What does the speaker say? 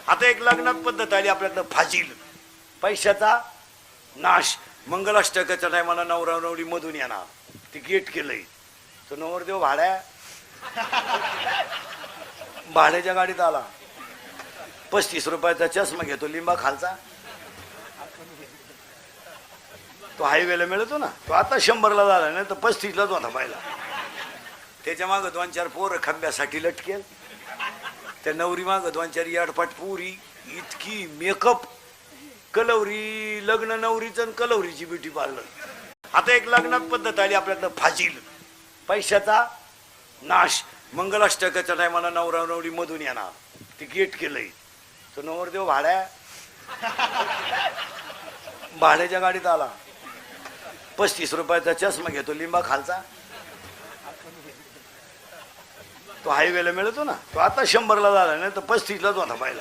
आता एक लग्नात पद्धत आली आपल्याकडं फाजील पैशाचा नाश. मंगलाष्टकाच्या टायमाला नवरा नवरी मधून येणार, ती गेट केलंय. तो नवरदेव भाड्याच्या गाडीत आला. 35 रुपयाचा चष्मा घेतो लिंबा खालचा. तो हायवेला मिळतो ना, तो आता 100ला झाला नाही तर 35लाच होता पहिला. त्याच्या मागं 2-4 पोरं खांब्यासाठी लटकेल. त्या नवरी मागं 2-4 याडपाट पुरी. इतकी मेकअप कलवरी. लग्न नवरीचं आणि कलवरीची ब्युटी पार्लर. आता एक लग्नात पद्धत आली आपल्याकडं फाजील पैशाचा नाश. मंगलाष्टकाच्या टायमाला नवरा नवरी मधून येणार, ती गेट केलंय. तो नवरदेव भाड्याच्या गाडीत आला. 35 रुपयाचा चष्मा घेतो लिंबा खालचा. तो हायवेला मिळतो ना, तो आता 100ला झाला नाही तर 35लाच होता पहिला.